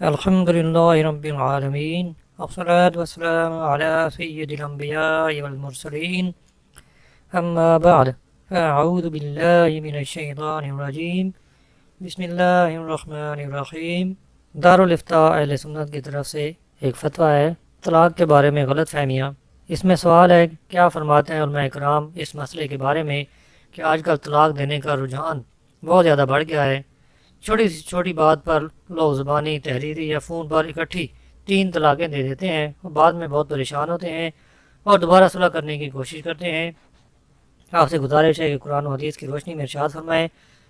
الحمد لله رب العالمين والصلاة والسلام على سيد الأنبياء والمرسلين أما بعد فأعوذ بالله من الشيطان الرجيم بسم اللہ الرحمن الرحیم۔ دارالفتاء اہل سنت کی طرف سے ایک فتویٰ ہے طلاق کے بارے میں غلط فہمیاں۔ اس میں سوال ہے کیا فرماتے ہیں علماء کرام اس مسئلے کے بارے میں کہ آج کل طلاق دینے کا رجحان بہت زیادہ بڑھ گیا ہے۔ چھوٹی سی چھوٹی بات پر لوگ زبانی، تحریری یا فون پر اکٹھی 3 طلاقیں دے دیتے ہیں اور بعد میں بہت پریشان ہوتے ہیں اور دوبارہ صلح کرنے کی کوشش کرتے ہیں۔ آپ سے گزارش ہے کہ قرآن و حدیث کی روشنی میں ارشاد فرمائیں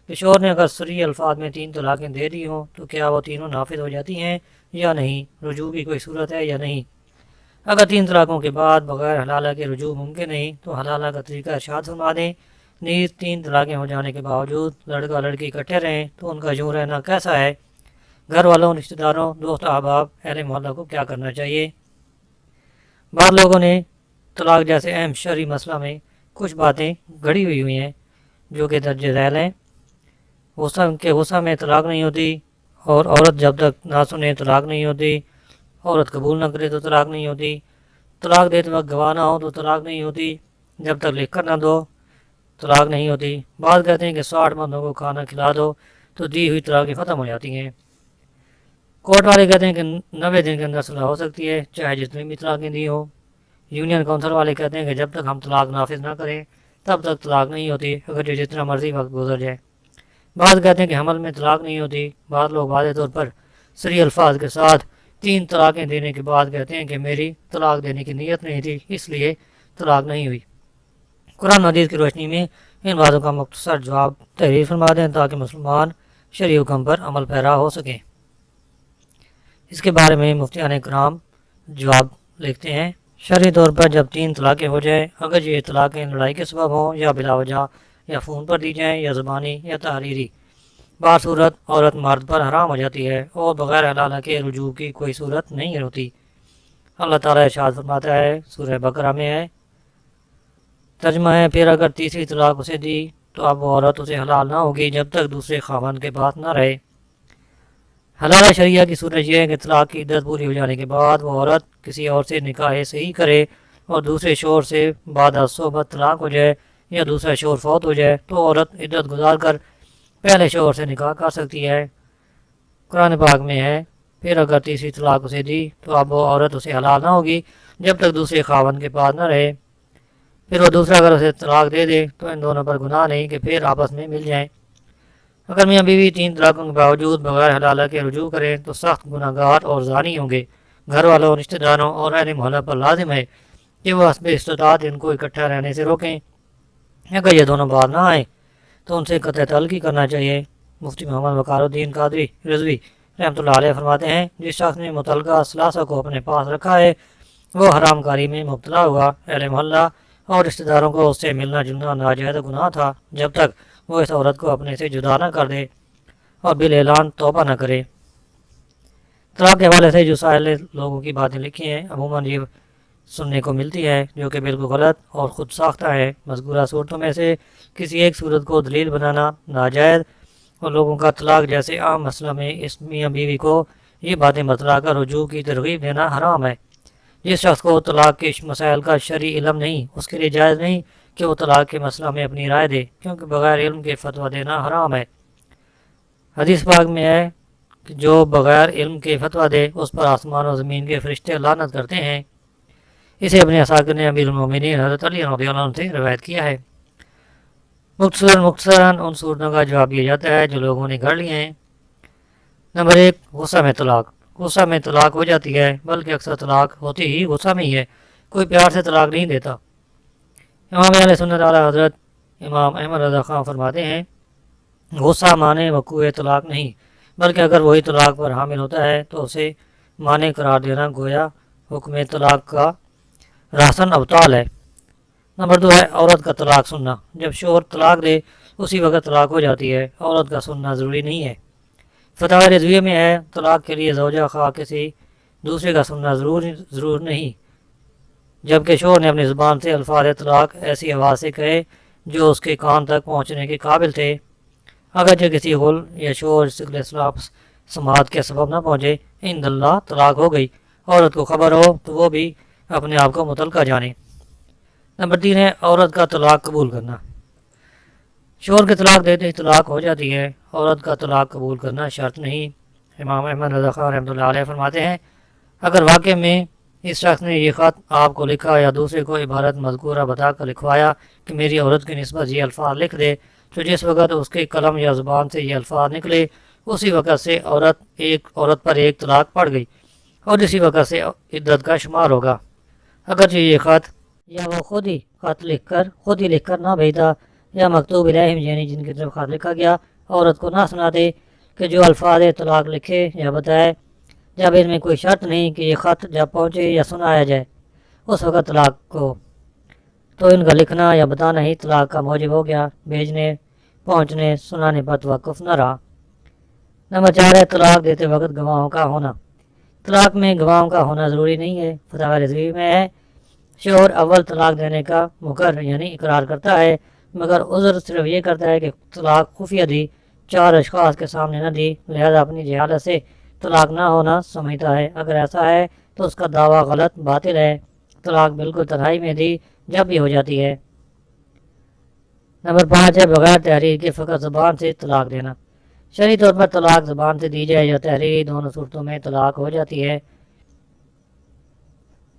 کہ شوہر نے اگر صریح الفاظ میں 3 طلاقیں دے دی ہوں تو کیا وہ تینوں نافذ ہو جاتی ہیں یا نہیں، رجوع کی کوئی صورت ہے یا نہیں۔ اگر 3 طلاقوں کے بعد بغیر حلالہ کے رجوع ممکن نہیں تو حلالہ کا طریقہ ارشاد فرما دیں۔ نیز 3 طلاقیں ہو جانے کے باوجود لڑکا لڑکی اکٹھے رہیں تو ان کا یوں رہنا کیسا ہے؟ گھر والوں، رشتہ داروں، دوست احباب، اہل محلہ کو کیا کرنا چاہیے؟ بعض لوگوں نے طلاق جیسے اہم شرعی مسئلہ میں کچھ باتیں گھڑی ہوئی ہیں جو کہ درج ذیل ہیں۔ غصہ میں طلاق نہیں ہوتی، اور عورت جب تک نہ سنے طلاق نہیں ہوتی، عورت قبول نہ کرے تو طلاق نہیں ہوتی، طلاق دیتے وقت گواہ نہ ہو تو طلاق نہیں ہوتی، جب تک لکھ کر نہ دو طلاق نہیں ہوتی۔ بعض کہتے ہیں کہ 60 مردوں کو کھانا کھلا دو تو دی ہوئی طلاقیں ختم ہو جاتی ہیں۔ کورٹ والے کہتے ہیں کہ 90 دن کے اندر صلح ہو سکتی ہے چاہے جتنی بھی طلاقیں دی ہوں۔ یونین کونسل والے کہتے ہیں کہ جب تک ہم طلاق نافذ نہ کریں تب تک طلاق نہیں ہوتی اگر جو جتنا مرضی وقت گزر جائے۔ بعض کہتے ہیں کہ حمل میں طلاق نہیں ہوتی۔ بعض لوگ واضح طور پر صریح الفاظ کے ساتھ 3 طلاقیں دینے کے بعد کہتے ہیں کہ میری طلاق دینے کی نیت نہیں تھی اس لیے طلاق نہیں ہوئی۔ قرآن حدیث کی روشنی میں ان باتوں کا مختصر جواب تحریر فرما دیں تاکہ مسلمان شرعی حکم پر عمل پیرا ہو سکیں۔ اس کے بارے میں مفتیان کرام جواب لکھتے ہیں، شرعی طور پر جب 3 طلاقیں ہو جائیں، اگر یہ طلاقیں لڑائی کے سبب ہوں یا بلا وجہ یا فون پر دی جائیں یا زبانی یا تحریری، بعض صورت عورت مرد پر حرام ہو جاتی ہے اور بغیر حلالہ کے رجوع کی کوئی صورت نہیں ہوتی۔ اللہ تعالیٰ ارشاد فرماتا ہے، سورہ بقرہ میں ہے، ترجمہ ہے، پھر اگر تیسری طلاق اسے دی تو اب وہ عورت اسے حلال نہ ہوگی جب تک دوسرے خاوند کے پاس نہ رہے۔ حلالہ شریعہ کی صورت یہ ہے کہ طلاق کی عدت پوری ہو جانے کے بعد وہ عورت کسی اور سے نکاح صحیح کرے اور دوسرے شوہر سے بعد از صحبت طلاق ہو جائے یا دوسرا شوہر فوت ہو جائے تو عورت عدت گزار کر پہلے شوہر سے نکاح کر سکتی ہے۔ قرآن پاک میں ہے، پھر اگر تیسری طلاق اسے دی تو اب وہ عورت اسے حلال نہ ہوگی جب تک دوسرے خاوند کے پاس نہ رہے۔ پھر وہ دوسرا اگر اسے طلاق دے دے تو ان دونوں پر گناہ نہیں کہ پھر آپس میں مل جائیں۔ اگر میاں بیوی 3 طلاقوں کے باوجود بغیر حلالہ کے رجوع کریں تو سخت گناہ گار اور زانی ہوں گے۔ گھر والوں، رشتہ داروں اور اہل محلہ پر لازم ہے کہ وہ حسب استطاعت ان کو اکٹھا رہنے سے روکیں۔ اگر یہ دونوں بات نہ آئیں تو ان سے قطع تعلق ہی کرنا چاہیے۔ مفتی محمد وقار الدین قادری رضوی رحمۃ اللہ علیہ فرماتے ہیں، جس شخص نے متعلقہ ثلاثہ کو اپنے پاس رکھا ہے وہ حرام کاری میں مبتلا ہوا۔ اہل محلہ اور رشتہ داروں کو اس سے ملنا جلنا ناجائز گناہ تھا جب تک وہ اس عورت کو اپنے سے جدا نہ کر دے اور بالاعلان توبہ نہ کرے۔ طلاق کے حوالے سے جو سائل لوگوں کی باتیں لکھی ہیں عموماً یہ سننے کو ملتی ہے جو کہ بالکل غلط اور خود ساختہ ہے۔ مذکورہ صورتوں میں سے کسی ایک صورت کو دلیل بنانا ناجائز اور لوگوں کا طلاق جیسے عام مسئلہ میں اس میاں بیوی کو یہ باتیں بتلا کر رجوع کی ترغیب دینا حرام ہے۔ جس شخص کو طلاق کے مسائل کا شرعی علم نہیں اس کے لیے جائز نہیں کہ وہ طلاق کے مسئلہ میں اپنی رائے دے، کیونکہ بغیر علم کے فتویٰ دینا حرام ہے۔ حدیث پاک میں ہے کہ جو بغیر علم کے فتویٰ دے اس پر آسمان و زمین کے فرشتے لعنت کرتے ہیں۔ اسے اپنے اساگر نے امیر المومنین حضرت علی رضی اللہ عنہ سے روایت کیا ہے۔ مختصراً ان صورتوں کا جواب دیا جاتا ہے جو لوگوں نے گھڑ لیے ہیں۔ نمبر 1، غصہ میں طلاق۔ غصہ میں طلاق ہو جاتی ہے، بلکہ اکثر طلاق ہوتی ہی غصہ میں ہی ہے، کوئی پیار سے طلاق نہیں دیتا۔ امام اہل سنت اعلیٰ حضرت امام احمد رضا خان فرماتے ہیں، غصہ معنی وقوع طلاق نہیں، بلکہ اگر وہی طلاق پر حامل ہوتا ہے تو اسے معنی قرار دینا گویا حکم طلاق کا راسن ابطال ہے۔ نمبر 2 ہے عورت کا طلاق سننا۔ جب شوہر طلاق دے اسی وقت طلاق ہو جاتی ہے، عورت کا سننا ضروری نہیں ہے۔ فتاوی رضویہ میں ہے، طلاق کے لیے زوجہ خواہ کسی دوسرے کا سننا ضرور نہیں، جبکہ شوہر نے اپنی زبان سے الفاظ طلاق ایسی آواز سے کہے جو اس کے کان تک پہنچنے کے قابل تھے۔ اگرچہ کسی غل یا شوہر سماعت کے سبب نہ پہنچے، عند اللہ طلاق ہو گئی، عورت کو خبر ہو تو وہ بھی اپنے آپ کو متعلقہ جانے۔ نمبر 3 ہے عورت کا طلاق قبول کرنا۔ شوہر کے طلاق دیتے ہی طلاق ہو جاتی ہے، عورت کا طلاق قبول کرنا شرط نہیں۔ امام احمد رضا خان رحمۃ اللہ علیہ فرماتے ہیں اگر واقع میں اس شخص نے یہ خط آپ کو لکھا یا دوسرے کو عبارت مذکورہ بتا کر لکھوایا کہ میری عورت کی نسبت یہ الفاظ لکھ دے، تو جس وقت اس کے قلم یا زبان سے یہ الفاظ نکلے اسی وقت سے عورت پر ایک طلاق پڑ گئی اور اسی وقت سے عدت کا شمار ہوگا۔ اگرچہ یہ خط یا وہ خود ہی لکھ کر نہ بھیجتا یا مکتوب الیہم یعنی جن کی طرف خط لکھا گیا عورت کو نہ سناتے کہ جو الفاظ طلاق لکھے یا بتائے، جب ان میں کوئی شرط نہیں کہ یہ خط جب پہنچے یا سنایا جائے اس وقت طلاق کو، تو ان کا لکھنا یا بتانا ہی طلاق کا موجب ہو گیا، بھیجنے، پہنچنے، سنانے پر توقف نہ رہا۔ نمبر 4 ہے طلاق دیتے وقت گواہوں کا ہونا۔ طلاق میں گواہوں کا ہونا ضروری نہیں ہے۔ فتاوی رضوی میں ہے شوہر اول طلاق دینے کا مقرر یعنی اقرار کرتا ہے، مگر عذر صرف یہ کرتا ہے کہ طلاق خفیہ دی، 4 اشخاص کے سامنے نہ دی، لہذا اپنی جہالت سے طلاق نہ ہونا سمجھتا ہے۔ اگر ایسا ہے تو اس کا دعویٰ غلط باطل ہے۔ طلاق بالکل تنہائی میں دی جب بھی ہو جاتی ہے۔ نمبر 5 ہے بغیر تحریر کے فقط زبان سے طلاق دینا۔ شرعی طور پر طلاق زبان سے دی جائے یا تحریر، دونوں صورتوں میں طلاق ہو جاتی ہے۔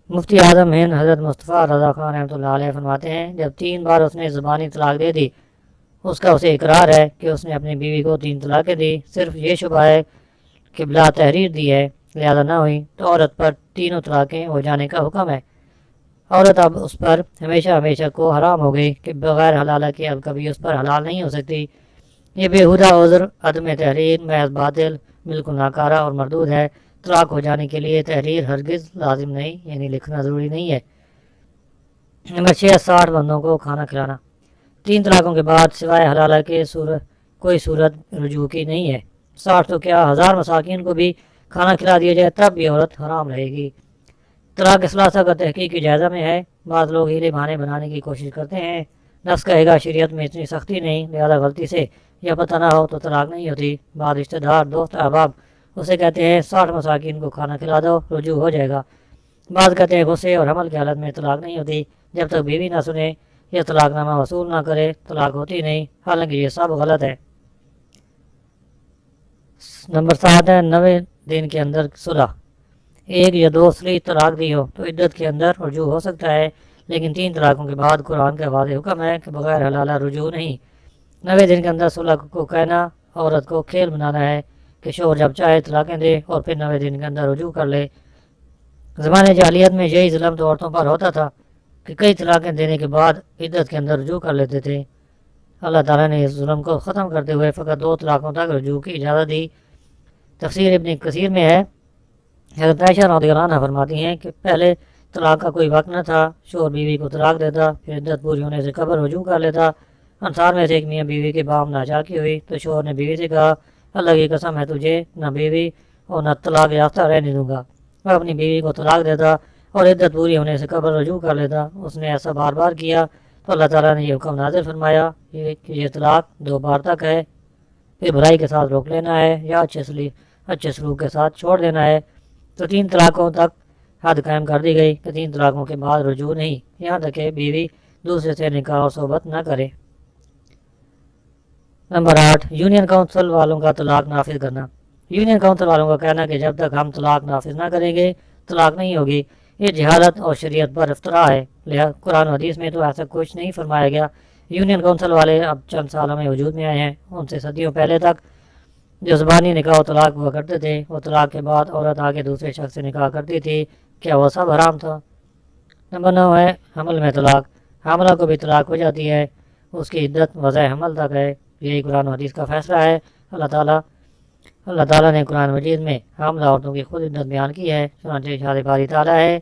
مفتی اعظم ہند حضرت مصطفیٰ رضا خان رحمۃ اللہ علیہ فرماتے ہیں جب 3 بار اس نے زبانی طلاق دے دی اس کا اسے اقرار ہے کہ اس نے اپنی بیوی کو 3 طلاقیں دی، صرف یہ شبہ ہے کہ بلا تحریر دی ہے لہذا نہ ہوئی، تو عورت پر 3 طلاقیں ہو جانے کا حکم ہے۔ عورت اب اس پر ہمیشہ کو حرام ہو گئی کہ بغیر حلالہ کے اب کبھی اس پر حلال نہیں ہو سکتی۔ یہ بےہودہ عذر عدم تحریر محض باطل، بالکل ناکارہ اور مردود ہے۔ طلاق ہو جانے کے لیے تحریر ہرگز لازم نہیں یعنی لکھنا ضروری نہیں ہے۔ نمبر 6 60 بندوں کو کھانا کھلانا۔ 3 طلاقوں کے بعد سوائے حلالہ کے کوئی صورت رجوع کی نہیں ہے۔ 60 تو کیا 1000 مساکین کو بھی کھانا کھلا دیا جائے تب بھی عورت حرام رہے گی۔ طلاق ثلاثہ کا تحقیق کی جائزہ میں ہے۔ بعض لوگ ہیلے بہانے بنانے کی کوشش کرتے ہیں، نفس کہے گا شریعت میں اتنی سختی نہیں، لہذا غلطی سے یا پتہ نہ ہو تو طلاق نہیں ہوتی۔ بعض رشتہ دار دوست احباب اسے کہتے ہیں 60 مساکین کو کھانا کھلا دو رجوع ہو جائے گا۔ بعض کہتے ہیں غصے اور حمل کی حالت میں طلاق نہیں ہوتی، جب تک بیوی نہ سنے یا طلاق نامہ وصول نہ کرے طلاق ہوتی نہیں، حالانکہ یہ سب غلط ہے۔ نمبر 7 ہے 90 دن کے اندر صلح۔ 1 یا 2 صریح طلاق دی ہو تو عدت کے اندر رجوع ہو سکتا ہے، لیکن 3 طلاقوں کے بعد قرآن کا واضح حکم ہے کہ بغیر حلالہ رجوع نہیں۔ 90 دن کے اندر صلح کو کہنا عورت کو کھیل بنانا ہے کہ شوہر جب چاہے طلاقیں دے اور پھر 90 دن کے اندر رجوع کر لے۔ زمانے جاہلیت میں یہی ظلم تو عورتوں پر ہوتا تھا کہ کئی طلاقیں دینے کے بعد عدت کے اندر رجوع کر لیتے تھے۔ اللہ تعالیٰ نے اس ظلم کو ختم کرتے ہوئے فقط 2 طلاقوں تک رجوع کی اجازت دی۔ تفسیر ابن کثیر میں ہے حضرت عائشہ رضی اللہ عنہ فرماتی ہیں کہ پہلے طلاق کا کوئی وقت نہ تھا، شوہر بیوی کو طلاق دیتا، پھر عدت پوری ہونے سے قبل رجوع کر لیتا۔ انصار میں سے ایک میاں بیوی کے بام ناچاکی ہوئی تو شوہر نے بیوی سے کہا اللہ کی قسم ہے تجھے نہ بیوی اور نہ طلاق یافتہ رہنے دوں گا۔ وہ اپنی بیوی کو طلاق دیتا اور عدت پوری ہونے سے قبل رجوع کر لیتا۔ اس نے ایسا بار بار کیا تو اللہ تعالیٰ نے یہ حکم نازل فرمایا کہ یہ طلاق 2 بار تک ہے، پھر بھلائی کے ساتھ روک لینا ہے یا اچھے سلوک کے ساتھ چھوڑ دینا ہے۔ تو 3 طلاقوں تک حد قائم کر دی گئی کہ 3 طلاقوں کے بعد رجوع نہیں، یہاں تک کہ بیوی دوسرے سے نکاح اور صحبت نہ کرے۔ نمبر 8 یونین کونسل والوں کا طلاق نافذ کرنا۔ یونین کونسل والوں کا کہنا کہ جب تک ہم طلاق نافذ نہ کریں گے طلاق نہیں ہوگی، یہ جہالت اور شریعت پر افطرا ہے۔ لہذا قرآن و حدیث میں تو ایسا کچھ نہیں فرمایا گیا۔ یونین کونسل والے اب چند سالوں میں وجود میں آئے ہیں، ان سے صدیوں پہلے تک جو زبانی نکاح و طلاق ہوا کرتے تھے، وہ طلاق کے بعد عورت آگے دوسرے شخص سے نکاح کرتی تھی، کیا وہ سب حرام تھا؟ نمبر 9 ہے حمل میں طلاق۔ حاملہ کو بھی طلاق ہو جاتی ہے، اس کی عدت وضع حمل تک ہے، یہی قرآن و حدیث کا فیصلہ ہے۔ اللہ تعالیٰ نے قرآن مجید میں حاملہ عورتوں کی خود عدت بیان کی ہے، چنانچہ ارشاد باری تعالیٰ ہے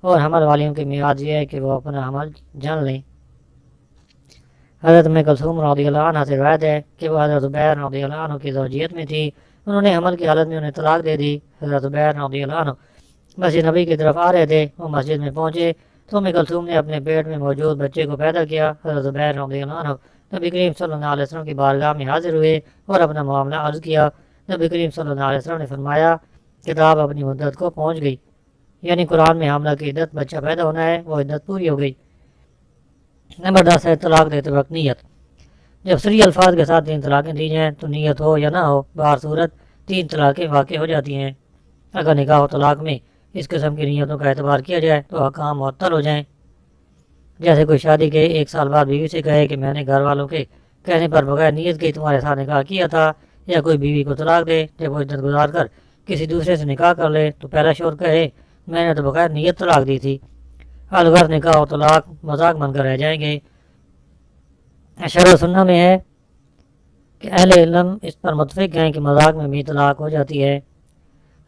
اور حمل والیوں کی میعاد یہ ہے کہ وہ اپنا حمل جان لیں۔ حضرت ام کلثوم رضی اللہ عنہ سے روایت ہے کہ وہ حضرت زبیر رضی اللہ عنہ کی زوجیت میں تھی، انہوں نے حمل کی حالت میں انہیں طلاق دے دی۔ حضرت زبیر رضی اللہ عنہ مسجد نبی کی طرف آ رہے تھے، وہ مسجد میں پہنچے تو ام کلثوم نے اپنے پیٹ میں موجود بچے کو پیدا کیا۔ حضرت زبیر رضی اللہ عنہ نبی کریم صلی اللہ علیہ وسلم کی بارگاہ میں حاضر ہوئے اور اپنا معاملہ عرض کیا۔ نبی کریم صلی اللہ علیہ وسلم نے فرمایا کتاب اپنی مدت کو پہنچ گئی، یعنی قرآن میں حاملہ کی عدت بچہ پیدا ہونا ہے، وہ عدت پوری ہو گئی۔ نمبر 10 ہے طلاق دیتے وقت نیت۔ جب صریح الفاظ کے ساتھ 3 طلاقیں دی جائیں تو نیت ہو یا نہ ہو، بہر صورت 3 طلاقیں واقع ہو جاتی ہیں۔ اگر نکاح و طلاق میں اس قسم کی نیتوں کا اعتبار کیا جائے تو احکام معطل ہو جائیں۔ جیسے کوئی شادی کے 1 سال بعد بیوی سے کہے کہ میں نے گھر والوں کے کہنے پر بغیر نیت کے تمہارے ساتھ نکاح کیا تھا، یا کوئی بیوی کو طلاق دے جب وہ عدت گزار کر کسی دوسرے سے نکاح کر لے تو پہلا شوہر کہے میں نے تو بغیر نیت طلاق دی تھی، الغرض نکاح و طلاق مذاق بن کر رہ جائیں گے۔ شرح سنہ میں ہے کہ اہل علم اس پر متفق ہیں کہ مذاق میں بھی طلاق ہو جاتی ہے۔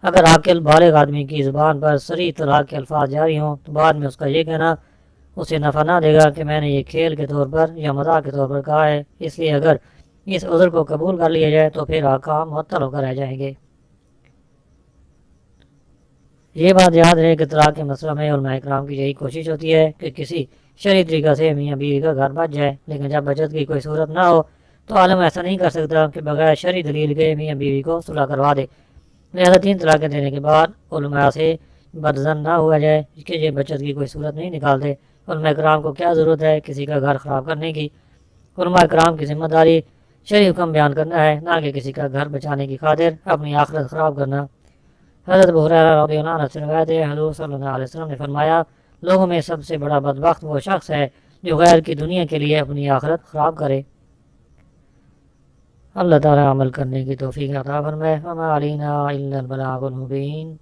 اگر عاقل بالغ آدمی کی زبان پر صریح طلاق کے الفاظ جاری ہوں تو بعد میں اس کا یہ کہنا اسے نفع نہ دے گا کہ میں نے یہ کھیل کے طور پر یا مذاق کے طور پر کہا ہے، اس لیے اگر اس عذر کو قبول کر لیا جائے تو پھر احکام معطل ہو کر رہ جائیں گے۔ یہ بات یاد رہے کہ طلاق کے مسئلہ میں علماء کرام کی یہی کوشش ہوتی ہے کہ کسی شرعی طریقہ سے میاں بیوی کا گھر بچ جائے، لیکن جب بچت کی کوئی صورت نہ ہو تو عالم ایسا نہیں کر سکتا کہ بغیر شرعی دلیل کے میاں بیوی کو صلح کروا دے۔ لہذا 3 طلاقیں دینے کے بعد علماء سے بدظن نہ ہوا جائے کہ یہ بچت کی کوئی صورت نہیں نکالتے۔ علماء کرام کو کیا ضرورت ہے کسی کا گھر خراب کرنے کی؟ علماء کرام کی ذمہ داری شرعی حکم بیان کرنا ہے، نہ کہ کسی کا گھر بچانے کی خاطر اپنی آخرت خراب کرنا۔ حضرت ابو ہریرہ رضی اللہ عنہ سے روایت ہے، حضور صلی اللہ علیہ وسلم نے فرمایا لوگوں میں سب سے بڑا بدبخت وہ شخص ہے جو غیر کی دنیا کے لیے اپنی آخرت خراب کرے۔ اللہ تعالی عمل کرنے کی توفیق عطا فرمائے۔ وما علینا الا البلاغ المبین۔